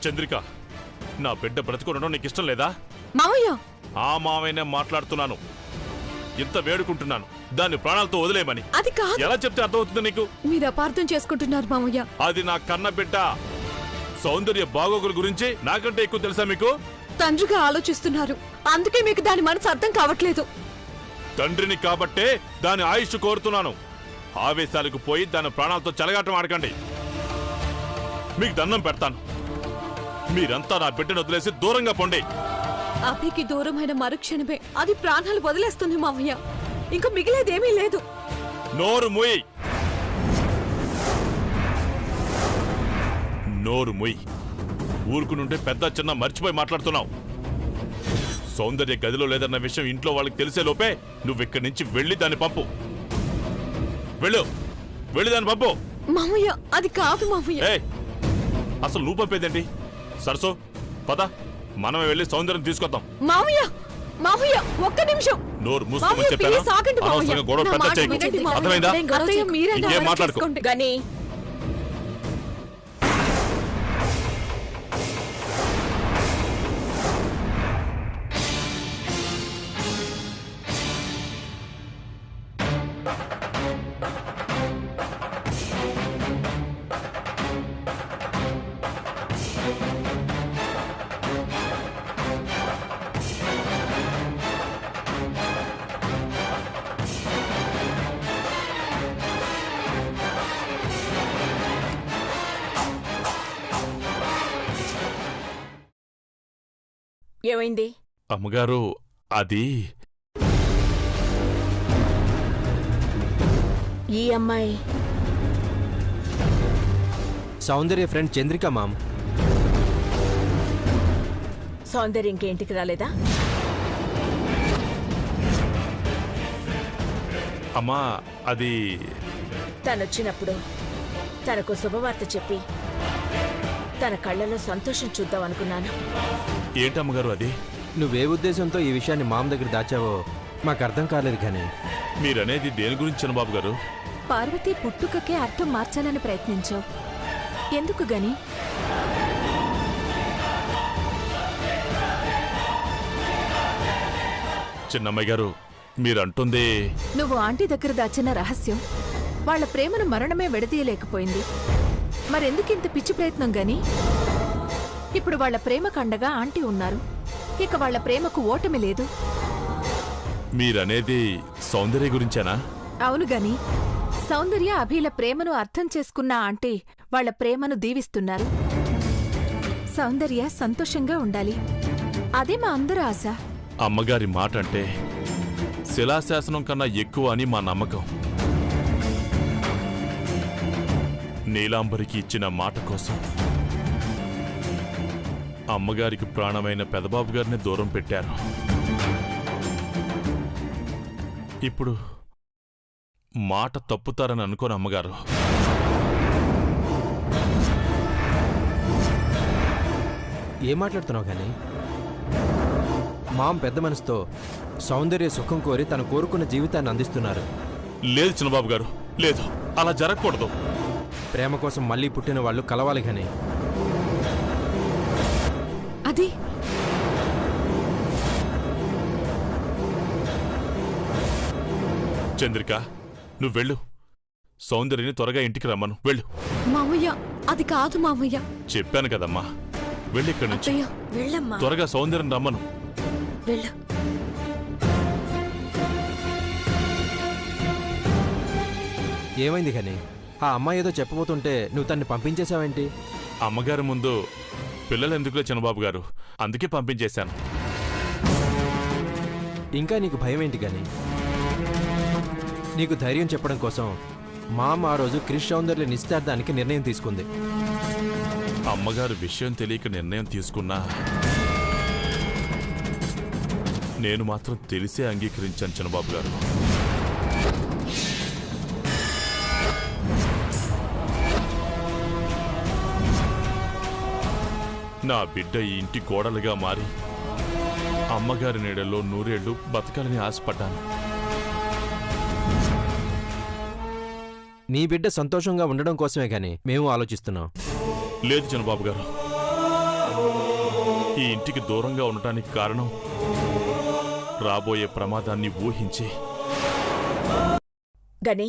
చంద్రిక, నా బిడ్డ బ్రతుకుండడం నీకు ఇష్టం లేదా? మావయ్య, ఆ మావయ్యనే మాట్లాడుతున్నాను. ఇంత వేడుకుంటున్నాను దాన్ని ప్రాణాలతో వదిలేయమని. అది కాదు. ఎలా చెప్తే అర్థమవుతుంది నీకు? మీరు అపార్థం చేసుకుంటున్నారు మావయ్య. అది నా కన్న బిడ్డ. సౌందర్య బాగోగుల గురించి నాకంటే ఎక్కువ తెలుసా మీకు? తండ్రిగా ఆలోచిస్తున్నారు, అందుకే మీకు దాని మనసు అర్థం కావట్లేదు. తండ్రిని కాబట్టే దాని ఆయుష్ కోరుతున్నాను. ఆవేశాలకు పోయి దాని ప్రాణాలతో చెలగాటం ఆడకండి. మీకు దండం పెడతాను. మీరంతా నా బిడ్డను వదిలేసి దూరంగా పొండి. అభికి దూరమైన మరుక్షణమే అది ప్రాణాలు వదిలేస్తుంది మావయ్య. ఇంకా మిగిలేదేమీ లేదు. నోరు ముయ్. నోరు ముయ్. ఊరుకునుంటే పెద్ద చిన్న మర్చిపోయి మాట్లాడుతున్నావు. సౌందర్య గదిలో లేదన్న విషయం ఇంట్లో వాళ్ళకి తెలిసే లోపే నువ్విక్కడి నుంచి వెళ్ళి దాన్ని పంపు. వెళ్ళి దాన్ని పంపు. మావయ్య, అది కాదు మావయ్య. అసలు నువ్వు పంపేదేంటి? సరసో పద, మనమే వెళ్ళి సౌందర్యం తీసుకొద్దాం. మావయ్య, మావయ్య, ఒక్క నిమిషం. నోరు మూసుకోమని చెప్పాను. అనవసరంగా గొడవ పెద్ద చేయకు. అర్థమైందా? ఇంకేం మాట్లాడుకో. ఏమైంది? అమ్మగారు, అది ఈ అమ్మాయి సౌందర్య ఫ్రెండ్ చంద్రిక మామ్. సౌందర్య ఇంకేంటికి రాలేదా? అమ్మా, అది తనొచ్చినప్పుడు తనకు శుభవార్త చెప్పి తన కళ్ళలో సంతోషం చూద్దాం అనుకున్నాను. ఏంటమ్మగారు అది? నువ్వే ఉద్దేశంతో ఈ విషయాన్ని మామ్ దగ్గర దాచావో మాకు అర్థం కాలేదు. కానీ మీరనేది దేని గురించి చిన్నబాబు గారు? పార్వతి పుట్టుకకే అర్థం మార్చాలని ప్రయత్నించావు. ఎందుకు గని? చిన్నమ్మాయి గారు, మీరంటుంది నువ్వు ఆంటీ దగ్గర దాచిన రహస్యం వాళ్ల ప్రేమను మరణమే విడదీయలేకపోయింది. మరెందుకింత పిచ్చి ప్రయత్నం గని? ఇప్పుడు వాళ్ల ప్రేమ కండగా ఆంటీ ఉన్నారు. ఇక వాళ్ల ప్రేమకు ఓటమి లేదు. మీరనేది సౌందర్య గురించేనా? అవును గని, సౌందర్య అభిల ప్రేమను అర్థం చేసుకున్న ఆంటీ వాళ్ల ప్రేమను దీవిస్తున్నారు. సౌందర్య సంతోషంగా ఉండాలి, అదే మా అందరి ఆశ. అమ్మగారి మాట అంటే శిలాశాసనం కన్నా ఎక్కువ అని మా నమ్మకం. నీలాంబరికి ఇచ్చిన మాట కోసం అమ్మగారికి ప్రాణమైన పెదబాబు గారిని దూరం పెట్టారు. ఇప్పుడు మాట తప్పుతారని అనుకోని అమ్మగారు. ఏం మాట్లాడుతున్నావు కానీ? మామ్ పెద్ద మనసుతో సౌందర్య సుఖం కోరి తను కోరుకున్న జీవితాన్ని అందిస్తున్నారు. లేదు చిన్నబాబు గారు, లేదు, అలా జరగకూడదు. ప్రేమ కోసం మళ్ళీ పుట్టిన వాళ్ళు కలవాలి కానీ. అది చంద్రిక, నువ్వెళ్ళు. సౌందర్యని త్వరగా ఇంటికి రమ్మను. వెళ్ళు. మామయ్య, అది కాదు మామయ్య. చెప్పాను కదమ్మా, వెళ్ళిక్కడి నుంచి. వెళ్ళమ్మా, త్వరగా సౌందర్యం రమ్మను. వెళ్ళు. ఏమైంది కానీ? ఆ అమ్మాయి ఏదో చెప్పబోతుంటే నువ్వు తన్ని పంపించేశావేంటి? అమ్మగారి ముందు పిల్లలెందుకులే చిన్నబాబు గారు, అందుకే పంపించేశాను. ఇంకా నీకు భయం ఏంటి కానీ? నీకు ధైర్యం చెప్పడం కోసం మామ ఆ రోజు క్రిష్ సౌందర్య నిశ్చితార్థానికి నిర్ణయం తీసుకుంది. అమ్మగారు విషయం తెలియక నిర్ణయం తీసుకున్నా నేను మాత్రం తెలిసే అంగీకరించాను చిన్నబాబు గారు. నా బిడ్డ ఈ ఇంటి కోడలుగా మారి అమ్మగారి నీడల్లో నూరేళ్లు బతకాలని ఆశపడ్డాను. నీ బిడ్డ సంతోషంగా ఉండడం కోసమే కానీ మేము ఆలోచిస్తున్నాం. లేదు చిన్నబాబు గారు, ఈ ఇంటికి దూరంగా ఉండటానికి కారణం రాబోయే ప్రమాదాన్ని ఊహించి. గని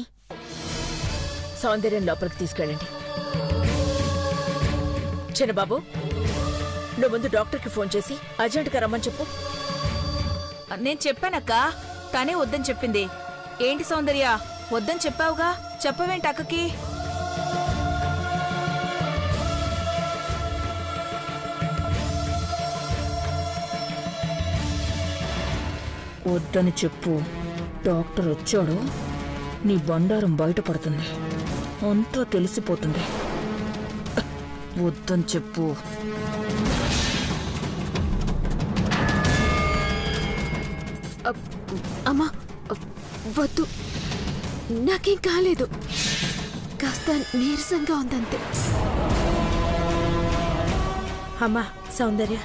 సౌందర్యం లోపలికి తీసుకెళ్ళండి. చిన్నబాబు, నువ్వు ముందు డాక్టర్కి ఫోన్ చేసి అర్జెంటుగా రమ్మని చెప్పు. నేను చెప్పానక్క, తనే వద్దని చెప్పింది. ఏంటి సౌందర్య, వద్దని చెప్పావుగా, చెప్పవేంటి అక్కకి? వద్దని చెప్పు. డాక్టర్ వచ్చాడు, నీ బండారం బయటపడుతుంది, అంతా తెలిసిపోతుంది. వద్దని చెప్పు. అమ్మా వద్దు, నాకేం కాలేదు, కాస్త నీరసంగా ఉందంతే. అమ్మా సౌందర్య,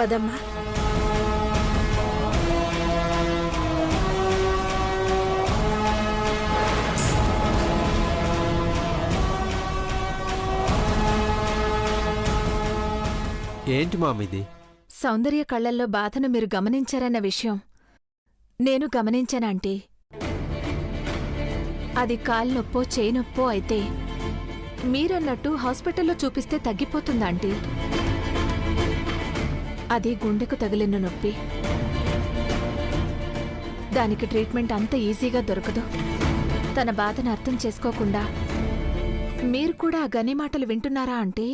పదమ్మా. ఏంటి మామిది? సౌందర్య కళ్లల్లో బాధను మీరు గమనించారన్న విషయం నేను గమనించానంటీ. అది కాల్నొప్పో చేయినొప్పో అయితే మీరన్నట్టు హాస్పిటల్లో చూపిస్తే తగ్గిపోతుందాంటీ. అది గుండెకు తగిలిన నొప్పి, దానికి ట్రీట్మెంట్ అంత ఈజీగా దొరకదు. తన బాధను అర్థం చేసుకోకుండా మీరు కూడా ఆ గని మాటలు వింటున్నారా ఆంటీ?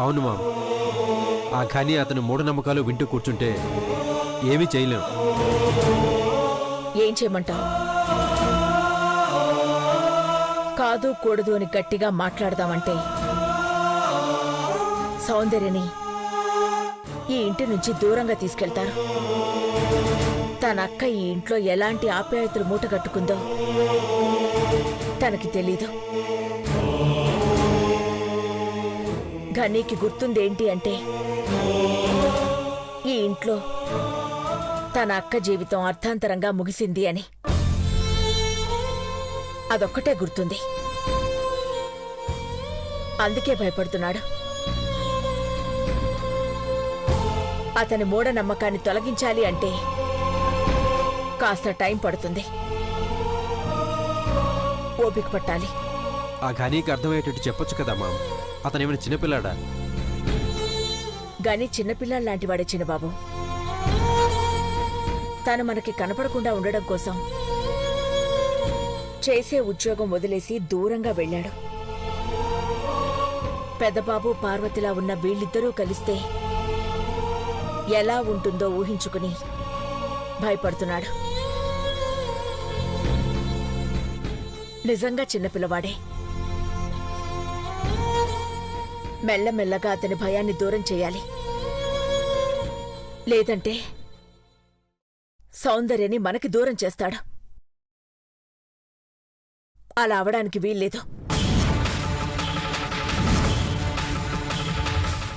అవును మామ్, ఆ ఖని అతను మూఢనమ్మకాలు వింటూ కూర్చుంటే ఏమీ చేయలేం. ఏం చేయమంటావు? కాదు కూడదు అని గట్టిగా మాట్లాడదామంటే సౌందర్యని ఈ ఇంటి నుంచి దూరంగా తీసుకెళ్తారు. తన అక్క ఈ ఇంట్లో ఎలాంటి ఆప్యాయతలు మూటగట్టుకుందో తనకి తెలీదు. గనీకి గుర్తుందేంటి అంటే ఈ ఇంట్లో తన అక్క జీవితం అర్థాంతరంగా ముగిసింది అని. అదొక్కటే గుర్తుంది. అందుకే భయపడుతున్నాడు. అతని మూఢనమ్మకాన్ని తొలగించాలి అంటే కాస్త టైం పడుతుంది, ఓపిక పట్టాలి. ఆ ఖనీకి అర్థమయ్యేటట్టు చెప్పొచ్చు కదా మామ్. అతనేమైనా చిన్నపిల్లాడా? గని చిన్నపిల్లాడు లాంటివాడే చిన్నబాబు. తను మనకి కనపడకుండా ఉండడం కోసం చేసే ఉద్యోగం వదిలేసి దూరంగా వెళ్ళాడు. పెద్దబాబు పార్వతిలా ఉన్న వీళ్ళిద్దరూ కలిస్తే ఎలా ఉంటుందో ఊహించుకుని భయపడుతున్నాడు. నిజంగా చిన్నపిల్లవాడే. మెల్లమెల్లగా అతని భయాన్ని దూరం చేయాలి. లేదంటే సౌందర్యని మనకి దూరం చేస్తాడు. అలా అవడానికి వీల్లేదు.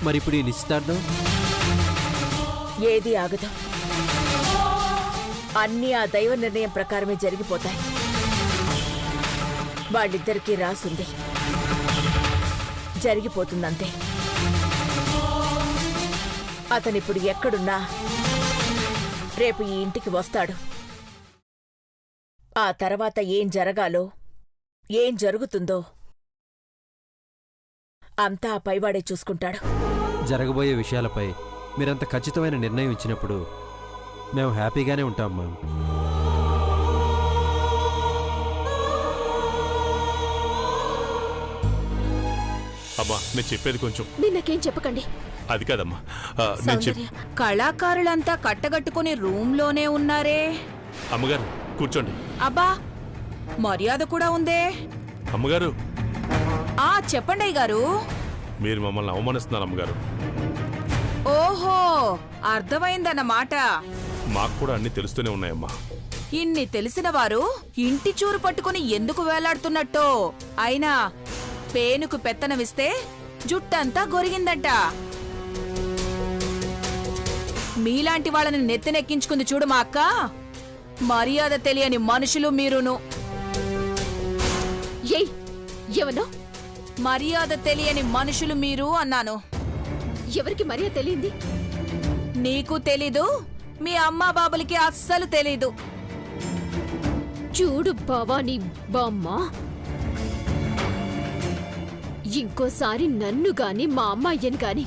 మరిప్పుడు ఈ నిశ్చితార్థం ఏదీ ఆగదు. అన్నీ ఆ దైవ నిర్ణయం ప్రకారమే జరిగిపోతాయి. వాళ్ళిద్దరికీ రాసుంది, జరిగిపోతుందంతే. అతనిప్పుడు ఎక్కడున్నా రేపు ఈ ఇంటికి వస్తాడు. ఆ తర్వాత ఏం జరగాలో, ఏం జరుగుతుందో అంతా ఆ పైవాడే చూసుకుంటాడు. జరగబోయే విషయాలపై మీరంత ఖచ్చితమైన నిర్ణయం ఇచ్చినప్పుడు మేము హ్యాపీగానే ఉంటాం మ్యామ్. అమ్మా, నేను చెప్పేది కొంచెం. మీరు నాకేం చెప్పకండి. అది కాదమ్మా, నేను సౌందర్య, కళాకారులంతా కట్టగట్టుకుని రూమ్లోనే ఉన్నారే. అమ్మగారు కూర్చోండి. అబ్బా, మర్యాద కూడా ఉందే. అమ్మగారు, చెప్పండి అయ్యగారు. మీరు మమ్మల్ని అవమానిస్తున్నారు అమ్మగారు. ఓహో, అర్థమైందన్నమాట. మాకు కూడా అన్ని తెలుస్తూనే ఉన్నాయమ్మా. ఇన్ని తెలిసిన వారు ఇంటి చూరు పట్టుకుని ఎందుకు వేలాడుతున్నట్టో. అయినా పేనుకు పెత్తనమిస్తే జుట్టంతా గొరిగిందంట. మీలాంటి వాళ్ళని నెత్తినెక్కించుకుంది చూడు మా అక్క. మర్యాద తెలియని మనుషులు మీరును. ఏయ్, ఎవనో మర్యాద తెలియని మనుషులు మీరు అన్నాను. ఎవరికి మర్యాద తెలియంది? నీకు తెలీదు, మీ అమ్మా బాబులకి అస్సలు తెలీదు. చూడు భవానీ బామ్మ, ఇంకోసారి నన్ను గాని మా అమ్మాయిని గాని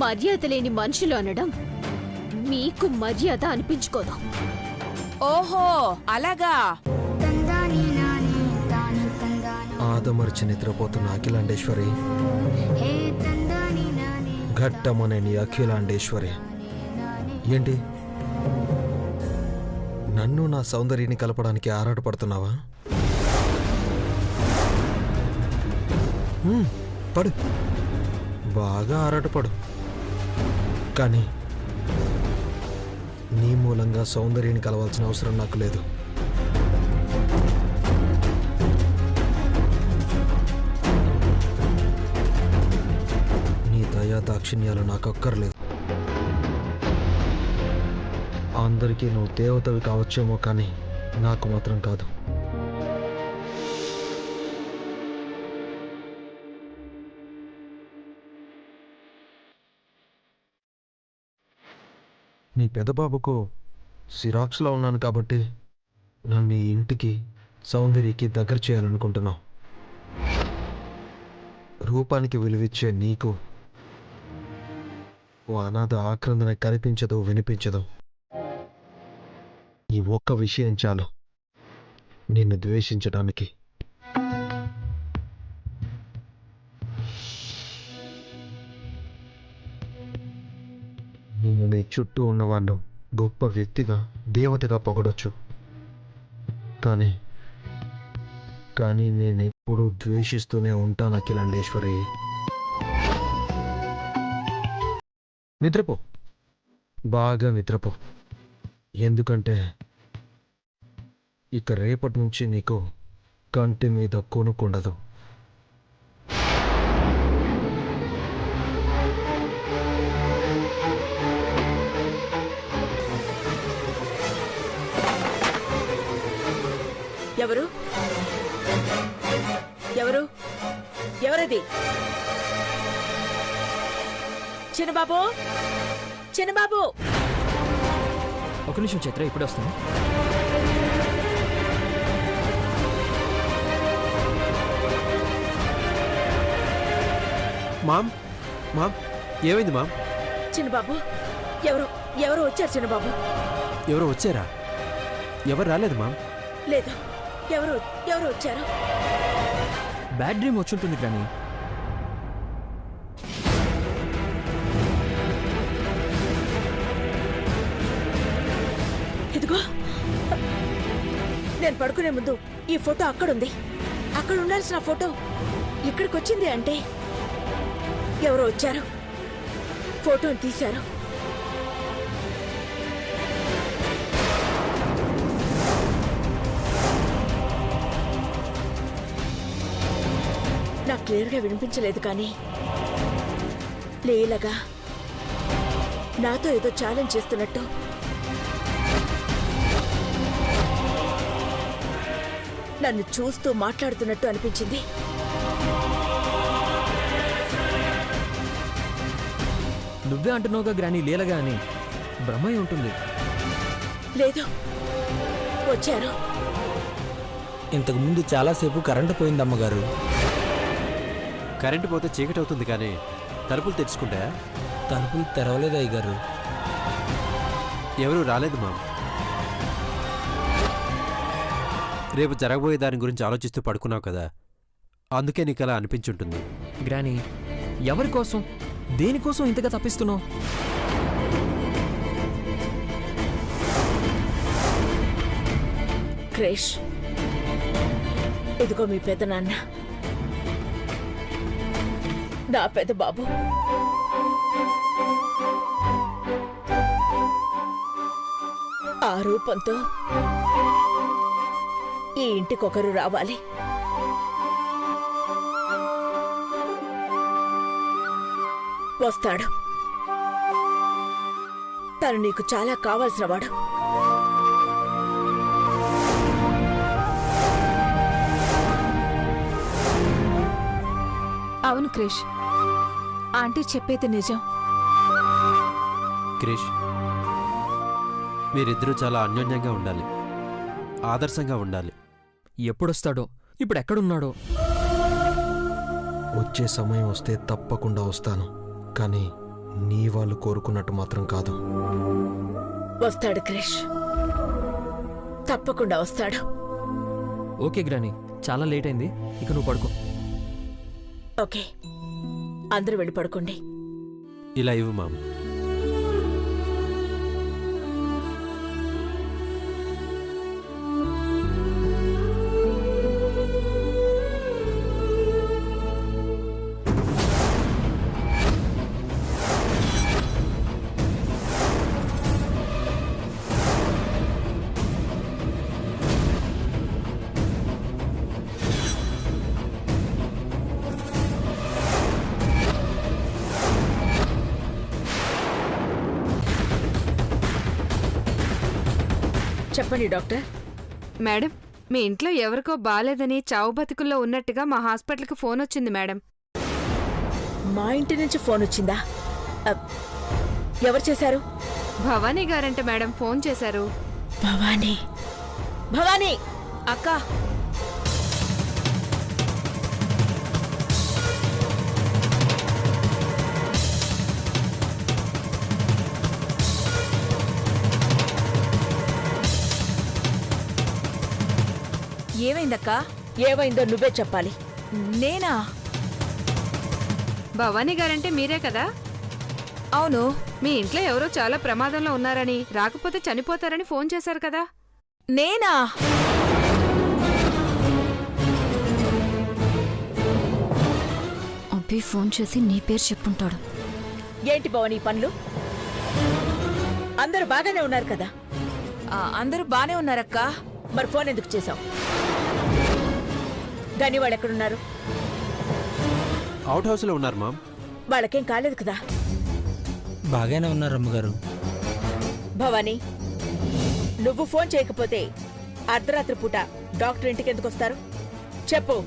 మర్యాద లేని మనుషులు అనడం మీకు మర్యాద అనిపించుకోదు. ఓహో అలాగా. ఆదమర్చి నిద్రపోతున్న అఖిలాండేశ్వరి, ఘట్టమనేని అఖిలాండేశ్వరి, ఏంటి నన్ను నా సౌందర్యాన్ని కలపడానికి ఆరాటపడుతున్నావా? పడు, బాగా ఆరాటపడు. కానీ నీ మూలంగా సౌందర్యాన్ని కలవాల్సిన అవసరం నాకు లేదు. నీ దయా దాక్షిణ్యాలు నాకు అక్కర్లేదు. అందరికీ నువ్వు దేవతవి కావచ్చేమో, కానీ నాకు మాత్రం కాదు. నీ పెదబాబుకు సిరాక్స్లో ఉన్నాను కాబట్టి నన్ను ఈ ఇంటికి సౌందర్యకి దగ్గర చేయాలనుకుంటున్నావు. రూపానికి విలువిచ్చే నీకు ఓ అనాథ ఆక్రందన కనిపించదు, వినిపించదు. ఈ ఒక్క విషయం చాలు నిన్ను ద్వేషించడానికి. నిన్ను నీ చుట్టూ ఉన్నవాళ్ళు గొప్ప వ్యక్తిగా, దేవతగా పొగడొచ్చు, కానీ నేను ఎప్పుడూ ద్వేషిస్తూనే ఉంటాను అఖిలాండేశ్వరి. నిద్రపో, బాగా నిద్రపో. ఎందుకంటే ఇక రేపటి నుంచి నీకు కంటి మీద కొనుక్కుండదు. ఎవరు ఎవరు ఎవరది? చిన్నబాబు, చిన్నబాబు! ఒక నిమిషం చైత్ర, ఇప్పుడే వస్తాను. మామ్, మామ్, ఏమైంది మామ్? చిన్నబాబు, ఎవరు ఎవరు వచ్చారు? చిన్నబాబు, ఎవరో వచ్చారా? ఎవరు రాలేదు మామ్. లేదు, ఎవరు ఎవరు వచ్చారు? బ్యాడ్ డ్రీమ్ వచ్చుంటుంది గ్రాని. ఇదిగో, నేను పడుకునే ముందు ఈ ఫోటో అక్కడుంది. అక్కడ ఉండాల్సిన ఫోటో ఇక్కడికి వచ్చింది అంటే ఎవరో వచ్చారు, ఫోటోని తీశారు. నాకు క్లియర్గా వినిపించలేదు, కానీ లీలగా నాతో ఏదో ఛాలెంజ్ చేస్తున్నట్టు, నన్ను చూస్తూ మాట్లాడుతున్నట్టు అనిపించింది. నువ్వే అంటున్నావుగా గ్రాని, లీలగా అని. బ్రహ్మయ్య ఉంటుంది. లేదు, వచ్చారు. ఇంతకుముందు చాలాసేపు కరెంటు పోయింది అమ్మగారు. కరెంటు పోతే చీకటి అవుతుంది, కానీ తలుపులు తెరుచుకుంటాయా? తలుపులు తెరవలేదు అయ్యగారు. ఎవరూ రాలేదు మామ్. రేపు జరగబోయే దాని గురించి ఆలోచిస్తూ పడుకున్నావు కదా, అందుకే నీకు అలా అనిపించుంటుంది. గ్రాని, ఎవరి కోసం, దేనికోసం ఇంతగా తప్పిస్తున్నావు? క్రేష్, ఇదిగో మీ పెద్ద నాన్న, నా పెద్ద బాబు. ఆ రూపంతో ఈ ఇంటికొకరు రావాలి. వస్తాడు. తను నీకు చాలా కావాల్సిన వాడు. అవును క్రిష్, ఆంటీ చెప్పేది నిజం. క్రిష్, మీరిద్దరూ చాలా అన్యోన్యంగా ఉండాలి, ఆదర్శంగా ఉండాలి. ఎప్పుడొస్తాడో, ఇప్పుడు ఎక్కడున్నాడో. వచ్చే సమయం వస్తే తప్పకుండా వస్తాను, కానీ నీ వాళ్ళు కోరుకున్నట్టు మాత్రం కాదు. వస్తాడు క్రిష్, తప్పకుండా వస్తాడు. ఓకే గ్రాని, చాలా లేట్ అయింది, ఇక నువ్వు పడుకో. ఓకే, అందరూ వెళ్ళి పడుకోండి. ఇలా ఇవ్వు మామ్. చెప్పండి డాక్టర్. మేడం, మీ ఇంట్లో ఎవరికో బాలేదని చావు బతుకుల్లో ఉన్నట్టుగా మా హాస్పిటల్కి ఫోన్ వచ్చింది మేడం. మా ఇంటి నుంచి ఫోన్ వచ్చిందా? ఎవరు చేశారు? భవానీ గారంట మేడం ఫోన్ చేశారు. భవానీ, భవానీ అక్క, ఏమైందక్కా? ఏమైందో నువ్వే చెప్పాలి. నేనా? భవానీ గారంటే మీరే కదా? అవును. మీ ఇంట్లో ఎవరో చాలా ప్రమాదంలో ఉన్నారని, రాకపోతే చనిపోతారని ఫోన్ చేశారు కదా? నేనా? అబ్బి ఫోన్ చేసి నీ పేరు చెప్పుంటాడు. ఏంటి భవానీ పనులు? అందరూ బాగానే ఉన్నారు కదా? అందరూ బానే ఉన్నారక్కా. మరి ఫోన్ ఎందుకు చేశావు? గని వాళ్ళు ఎక్కడున్నారు? అవుట్ హౌస్లో ఉన్నారు మామ్. వాళ్ళకేం కాలేదు కదా? బాగానే ఉన్నారు అమ్మగారు. భవానీ, నువ్వు ఫోన్ చేయకపోతే అర్ధరాత్రి పూట డాక్టర్ ఇంటికి ఎందుకు వస్తారు? చెప్పు,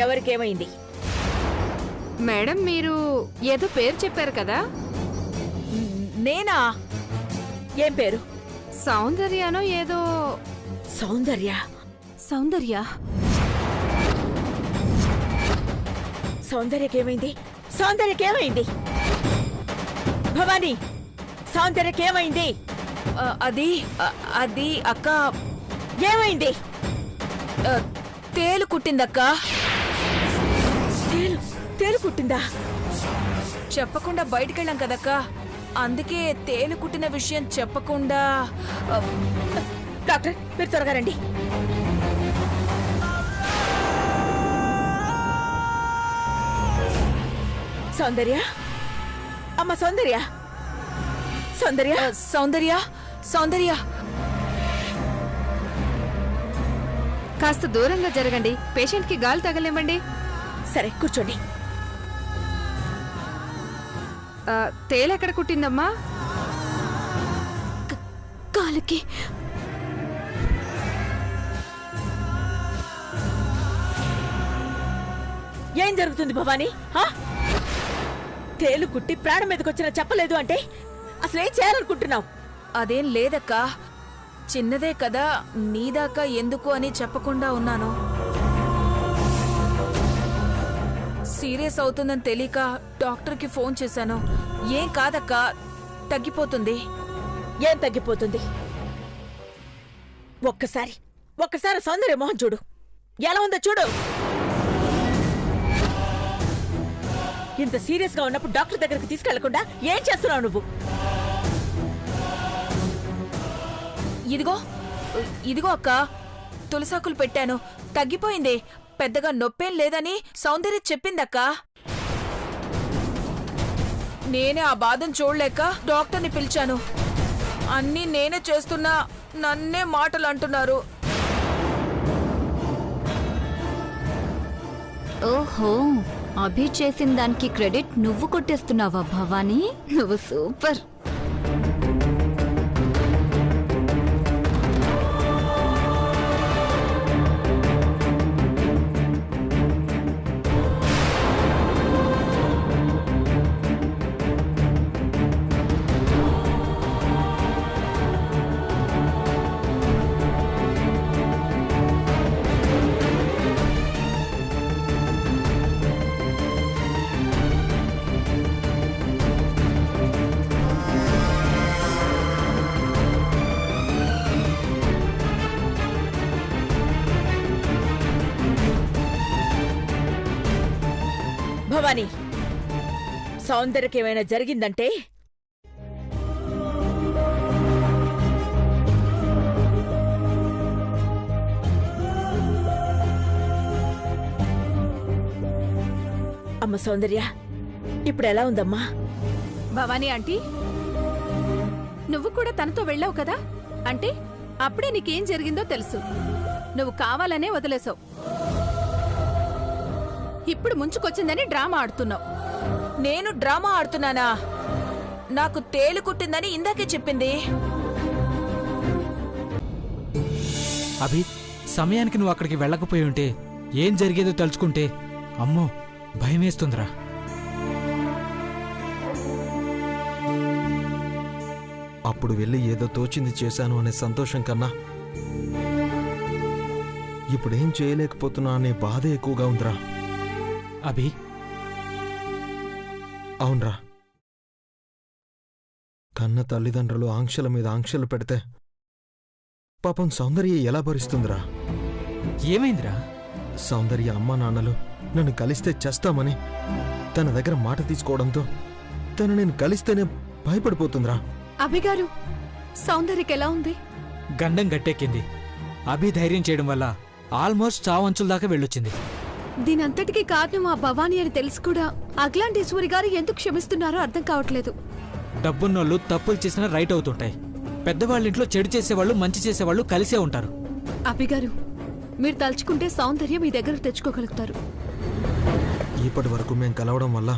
ఎవరికేమైంది? మేడం, మీరు ఏదో పేరు చెప్పారు కదా? నేనా? ఏం పేరు? సౌందర్యానో ఏదో. సౌందర్య? సౌందర్య? సౌందర్యకేమైంది? సౌందర్యకేమైంది? భవానీ, సౌందర్యకేమైంది? అది అక్క, ఏమైంది? తేలు కుట్టిందక్క. తేలు కుట్టిందా? చెప్పకుండా బయటికెళ్ళాం కదక్క, అందుకే తేలు కుట్టిన విషయం చెప్పకుండా. డాక్టర్, మీరు త్వరగా రండి. సౌందర్య, అమ్మ సౌందర్య, సౌందర్య, సౌందర్య, సౌందర్య. కాస్త దూరంగా జరగండి, పేషెంట్కి గాలి తగలేమండి. సరే, కూర్చోండి. తేలెక్కడ కుట్టిందమ్మా? కాలికి. ఏం జరుగుతుంది భవానీ? తేలు కుట్టి ప్రాణం మీదకొచ్చిన చెప్పలేదు అంటే అసలేం చేయాలనుకుంటున్నావు? అదేం లేదక్క, చిన్నదే కదా, నీదాకా ఎందుకు అని చెప్పకుండా ఉన్నాను. సీరియస్ అవుతుందని తెలియక డాక్టర్కి ఫోన్ చేశాను. ఏం కాదక్క, తగ్గిపోతుంది. ఏం తగ్గిపోతుంది? ఒక్కసారి సౌందర్య మోహన్ చూడు, ఎలా ఉందో చూడు. ఇంత సీరియస్ గా ఉన్నప్పుడు డాక్టర్ దగ్గరికి తీసుకెళ్లకుండా ఏం చేస్తున్నావు నువ్వు? ఇదిగో అక్క, తులసాకులు పెట్టాను, తగ్గిపోయింది. పెద్దగా నొప్పేం లేదని సౌందర్య చెప్పిందక్క. నేనే ఆ బాధను చూడలేక డాక్టర్ని పిలిచాను. అన్నీ నేనే చేస్తున్నా నన్నే మాటలు అంటున్నారు. ఓహో, అభి చేసిన దానికి క్రెడిట్ నువ్వు కొట్టేస్తున్నావా భవానీ? నువ్వు సూపర్. భవానీ, సౌందర్యకేమైనా జరిగిందంటే అమ్మ సౌందర్య, ఇప్పుడు ఎలా ఉందమ్మా? భవానీ ఆంటీ, నువ్వు కూడా తనతో వెళ్ళావు కదా, అంటే అప్పుడే నీకేం జరిగిందో తెలుసు. నువ్వు కావాలనే వదిలేసావు. ఇప్పుడు ముంచుకొచ్చిందని డ్రామా ఆడుతున్నావు. నేను డ్రామా ఆడుతున్నానా? నాకు తేలు కుట్టిందని ఇందాకే చెప్పింది. అభి, సమయానికి నువ్వు అక్కడికి వెళ్ళకపోయి ఉంటే ఏం జరిగేదో తలుచుకుంటే అమ్మో భయమేస్తుందిరా. అప్పుడు వెళ్ళి ఏదో తోచింది చేశాను అనే సంతోషం కన్నా ఇప్పుడేం చేయలేకపోతున్నా అనే బాధ ఎక్కువగా ఉందిరా. అభి, అవునరా, కన్న తల్లిదండ్రులు ఆంక్షల మీద ఆంక్షలు పెడితే పాపం సౌందర్య ఎలా భరిస్తుందిరా? ఏమైందిరా? సౌందర్య అమ్మా నాన్నలు నన్ను కలిస్తే చేస్తామని తన దగ్గర మాట తీసుకోవడంతో తను నేను కలిస్తేనే భయపడిపోతుందిరా. అభిగారు, సౌందర్యకి ఎలా ఉంది? గండం గట్టెక్కింది. అభి ధైర్యం చేయడం వల్ల ఆల్మోస్ట్ చావంచుల దాకా వెళ్ళొచ్చింది. దీనంతటికీ కారణం ఆ భవానీ అని తెలుసు కూడా అఖిలాండేశ్వరి గారు ఎందుకు క్షమిస్తున్నారో అర్థం కావట్లేదు. డబ్బున్నోళ్ళు తప్పులు చేసినా రైట్ అవుతుంటాయి. పెద్దవాళ్ళింట్లో చెడు చేసేవాళ్ళు మంచి చేసేవాళ్ళు కలిసే ఉంటారు. అభిగారు, మీరు తలుచుకుంటే సౌందర్య మీ దగ్గర తెచ్చుకోగలుగుతారు. ఇప్పటి వరకు మేం కలవడం వల్ల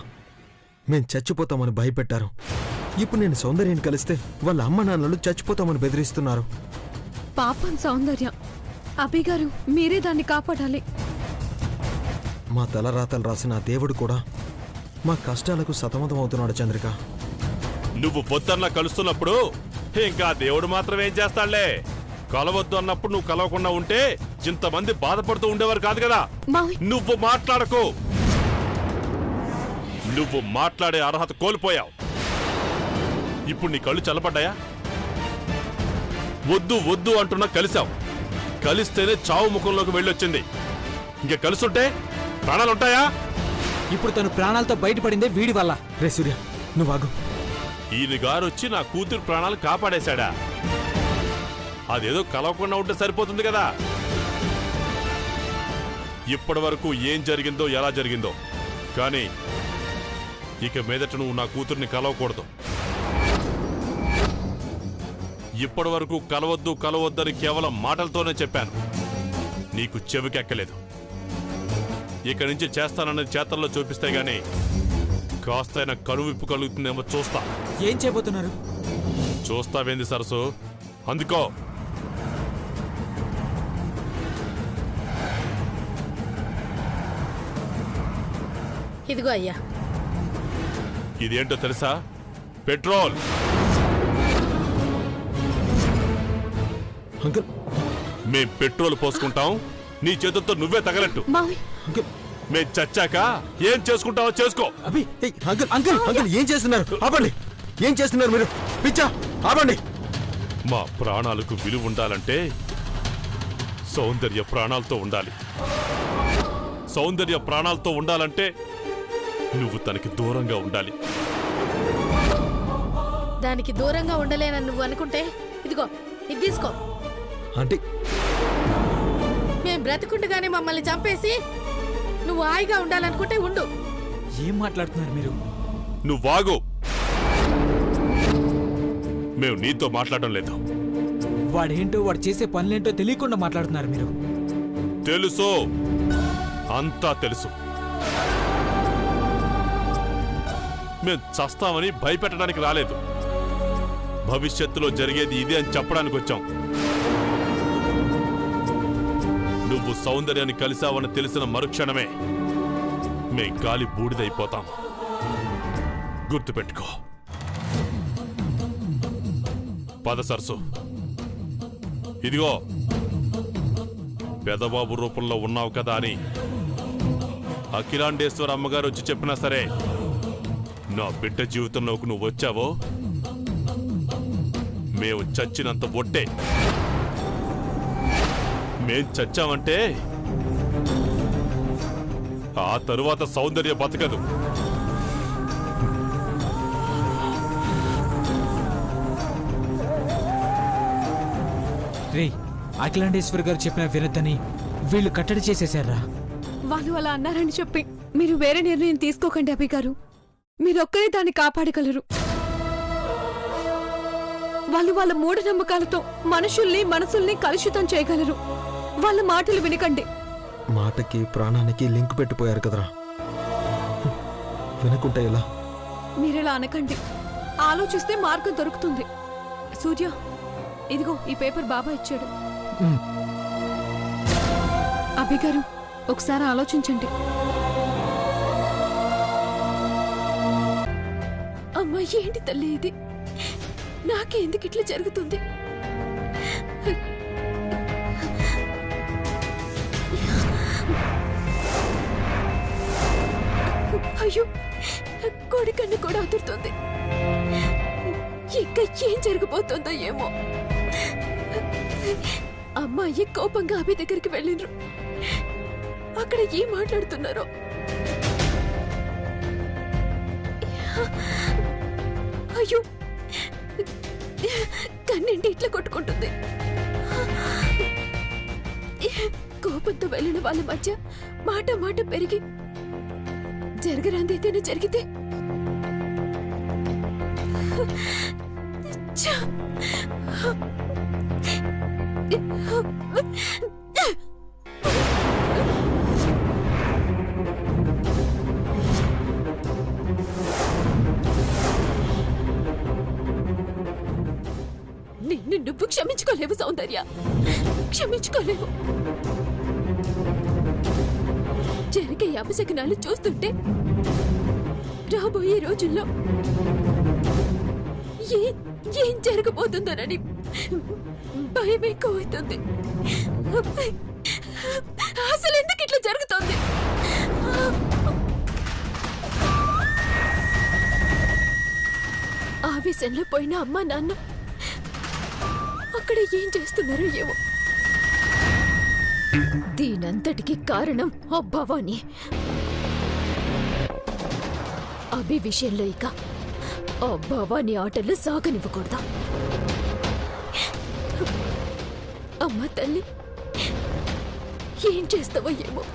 మేం చచ్చిపోతామని భయపెట్టారు. ఇప్పుడు నేను సౌందర్యాన్ని కలిస్తే వాళ్ళ అమ్మ నాన్నలు చచ్చిపోతామని బెదిరిస్తున్నారు. పాపం సౌందర్య. అభిగారు, మీరే దాన్ని కాపాడాలి. మా తలరాతలు రాసిన ఆ దేవుడు కూడా మా కష్టాలకు సతమతం అవుతున్నాడు చంద్రిక. నువ్వు పొద్దున్న కలుస్తున్నప్పుడు ఇంకా దేవుడు మాత్రం ఏం చేస్తాడులే. కలవద్దు అన్నప్పుడు నువ్వు కలవకుండా ఉంటే ఇంతమంది బాధపడుతూ ఉండేవారు కాదు కదా. నువ్వు మాట్లాడకు. నువ్వు మాట్లాడే అర్హత కోల్పోయావు. ఇప్పుడు నీ కళ్ళు చల్లబడ్డాయా? వద్దు వద్దు అంటున్నా కలిసావు. కలిస్తేనే చావు ముఖంలోకి వెళ్ళొచ్చింది. ఇంక కలుసుంటే ప్రాణాలుంటాయా? ఇప్పుడు తను ప్రాణాలతో బయటపడిందే వీడి వల్ల. రే సూర్య, నువ్వు ఆగు. ఈయన గారు వచ్చి నా కూతురు ప్రాణాలు కాపాడేశాడా? అదేదో కలవకుండా ఉంటే సరిపోతుంది కదా. ఇప్పటి వరకు ఏం జరిగిందో ఎలా జరిగిందో, కానీ ఇక మీదట నువ్వు నా కూతుర్ని కలవకూడదు. ఇప్పటి వరకు కలవద్దు కలవద్దని కేవలం మాటలతోనే చెప్పాను. నీకు చెవికెక్కలేదు. ఇక నుంచి చేస్తానన్నది చేతల్లో చూపిస్తే గానీ కాస్తైనా కనువిప్పు కలుగుతుందేమో చూస్తా. ఏం చేయబోతున్నారు? చూస్తావేంది సరసు? అందుకో. ఇదిగో అయ్యా. ఇదేంటో తెలుసా? పెట్రోల్. అంకుల్, మేం పెట్రోల్ పోసుకుంటాం, నీ చేతులతో నువ్వే తగలట్టు. మేం చచ్చాక ఏం చేసుకుంటావో చేసుకో. అభి, అంకుల్ అంకుల్ అంకుల్ ఏం చేస్తున్నారు? ఆపండి. ఏం చేస్తున్నారు మీరు? పిచ్చా, ఆపండి. మా ప్రాణాలకు విలువ ఉండాలంటే సౌందర్య ప్రాణాలతో ఉండాలి. సౌందర్య ప్రాణాలతో ఉండాలంటే నువ్వు తనకి దూరంగా ఉండాలి. దానికి దూరంగా ఉండలేనని నువ్వు అనుకుంటే ఇదిగో ఇది తీసుకో. అంటే మేం బ్రతుకుండగానే మమ్మల్ని చంపేసి నువ్వు హాయిగా ఉండాలనుకుంటే ఉండు. ఏం మాట్లాడుతున్నారు మీరు? నువ్వాగు. మేము నీతో మాట్లాడడం లేదు. వాడేంటో వాడు చేసే పనులేంటో తెలియకుండా మాట్లాడుతున్నారు మీరు. తెలుసు, అంతా తెలుసు. మేం చస్తామని భయపెట్టడానికి రాలేదు. భవిష్యత్తులో జరిగేది ఇదే అని చెప్పడానికి వచ్చాం. నువ్వు సౌందర్యాన్ని కలిసావని తెలిసిన మరుక్షణమే మేం గాలి బూడిదైపోతాం. గుర్తుపెట్టుకో. పద సరసు. ఇదిగో పెదబాబు రూపంలో ఉన్నావు కదా అని అఖిలాండేశ్వర అమ్మగారు వచ్చి చెప్పినా సరే, నా బిడ్డ జీవితంలోకి నువ్వు వచ్చావో మేము చచ్చినంత ఒట్టే. మేం చచ్చామంటే ఆ తరువాత సౌందర్య బతకదు. రే, అఖిలాండేశ్వర్ గారు చెప్పిన వినద్దని వీళ్ళు కట్టడి చేసేశారా? వాళ్ళు అలా అన్నారని చెప్పి మీరు వేరే నిర్ణయం తీసుకోకండి అభి గారు. మీరొక్కరే దాన్ని కాపాడగలరు. వాళ్ళు వాళ్ళ మూఢనమ్మకాలతో మనుషుల్ని మనసుల్ని కలుషితం చేయగలరు. వాళ్ళ మాటలు వినకండి. మాటకి ప్రాణానికి లింక్ పెట్టిపోయారు కదరా, వినకుంటే ఎలా? మీరెలా అనకండి. ఆలోచిస్తే మార్గం దొరుకుతుంది. సూర్య, ఇదిగో ఈ పేపర్ బాబా ఇచ్చాడు. అభి గారు, ఒకసారి ఆలోచించండి. అమ్మా, ఏంటి తల్లి ఇది? నాకే ఎందుకు ఇట్లా జరుగుతుంది? అయ్యో, కోడి కన్ను కూడా అదురుతుంది. ఇంకా ఏం జరగబోతుందో ఏమో. అమ్మాయి కోపంగా అభి దగ్గరికి వెళ్ళిండ్రు. అక్కడ ఏం మాట్లాడుతున్నారో. అయ్యో, కన్నింటి ఇట్లా కొట్టుకుంటుంది. కోపంతో వెళ్ళిన వాళ్ళ మధ్య మాట మాట పెరిగి జరగరాందేదైనా జరిగితే నిన్ను నువ్వు క్షమించుకోలేవు సౌందర్య, క్షమించుకోలేవు. జరిగే అపశకనాలు చూస్తుంటే రాబోయే రోజుల్లో ఏం జరగబోతుందోనని భయం ఎక్కువవుతుంది. అసలు ఎందుకు ఇట్లా జరుగుతుంది? ఆవేశంలో పోయిన అమ్మ నాన్న అక్కడ ఏం చేస్తున్నారో ఏమో. దీనంతటికి కారణం ఆ భవాని. అభి విషయంలో ఇక ఆ భవాని ఆటలు సాగనివ్వకూడదు. అమ్మ తల్లి, ఏం చేస్తావో ఏమో.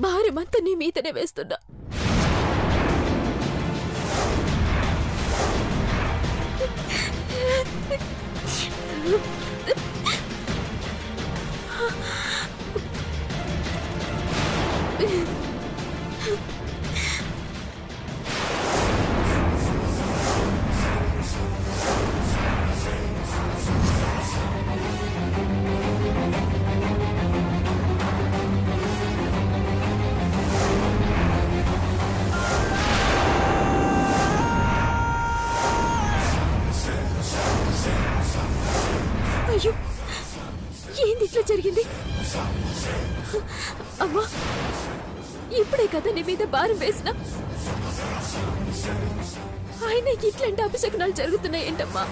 భారమంతా నీ మీదనే వేస్తున్నా. అయ్యో, ఏంది ఇట్లా జరిగింది? అమ్మా, ఇప్పుడే కదా నీ మీద భారం వేసిన. ఆయన ఇట్లాంటి అపశకునాలు జరుగుతున్నాయి ఏంటమ్మా?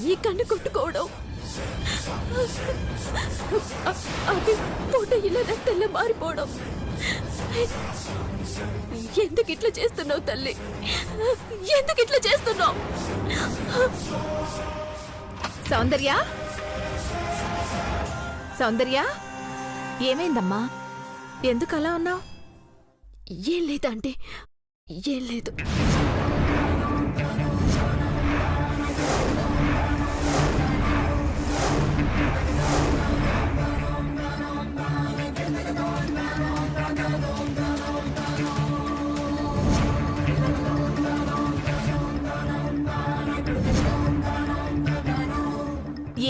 ఈ కన్ను కొట్టుకోవడం, అది ఫోటో ఇలా రక్తంలో మారిపోవడం. ఎందుకు ఇట్లా చేస్తున్నావు తల్లి? ఎందుకు ఇట్లా చేస్తున్నావు? సౌందర్య, సౌందర్య, ఏమైందమ్మా? ఎందుకు అలా ఉన్నావు? ఏం లేదా అంటే ఏం లేదు.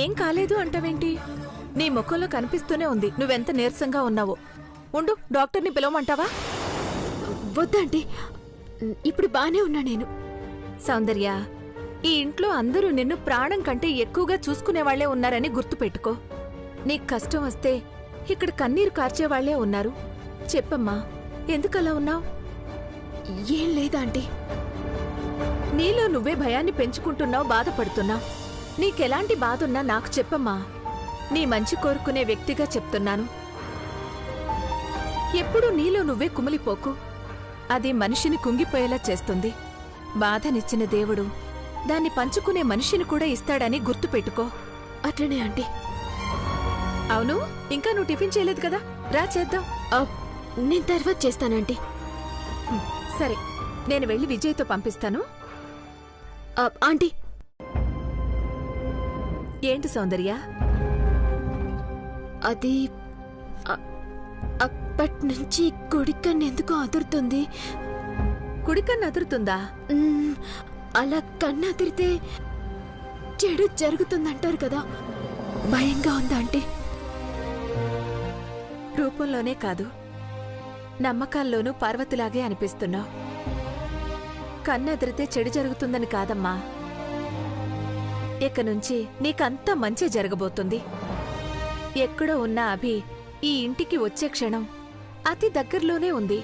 ఏం కాలేదు అంటావేంటి? నీ ముఖంలో కనిపిస్తూనే ఉంది నువ్వెంత నీరసంగా ఉన్నావో. ఉండు, డాక్టర్ని పిలవమంటావా? వద్దంటే ఇప్పుడు బానే ఉన్నా నేను. సౌందర్య, ఈ ఇంట్లో అందరూ నిన్ను ప్రాణం కంటే ఎక్కువగా చూసుకునేవాళ్లే ఉన్నారని గుర్తుపెట్టుకో. నీకు కష్టం వస్తే ఇక్కడ కన్నీరు కార్చేవాళ్లే ఉన్నారు. చెప్పమ్మా, ఎందుకలా ఉన్నావు? ఏం లేదా ఆంటీ. నీలో నువ్వే భయాన్ని పెంచుకుంటున్నావు, బాధపడుతున్నావు. నీకెలాంటి బాధున్నా నాకు చెప్పమ్మా. నీ మంచి కోరుకునే వ్యక్తిగా చెప్తున్నాను. ఎప్పుడూ నీలో నువ్వే కుమిలిపోకు. అది మనిషిని కుంగిపోయేలా చేస్తుంది. బాధనిచ్చిన దేవుడు దాన్ని పంచుకునే మనిషిని కూడా ఇస్తాడని గుర్తుపెట్టుకో. అట్లనే ఆంటీ. అవును, ఇంకా నువ్వు టిఫిన్ చేయలేదు కదా, రా చేద్దాం. నేను తర్వాత చేస్తానంటీ. సరే, నేను వెళ్ళి విజయ్తో పంపిస్తాను. ఆంటీ, ఏంటి సౌందర్య? అది అప్పట్నుంచి కుడికన్నెందుకు అదురుతుంది. కుడికన్ను అదురుతుందా? అలా కన్ను అదిరితే చెడు జరుగుతుందంటారు కదా, భయంగా ఉందా ఆంటీ? రూపంలోనే కాదు, నమ్మకాల్లోనూ పార్వతిలాగే అనిపిస్తున్నావు. కన్నెదిరితే చెడు జరుగుతుందని కాదమ్మా, ఇక నుంచి నీకంతా మంచి జరగబోతుంది. ఎక్కడో ఉన్న అభి ఈ ఇంటికి వచ్చే క్షణం అతి దగ్గరలోనే ఉంది.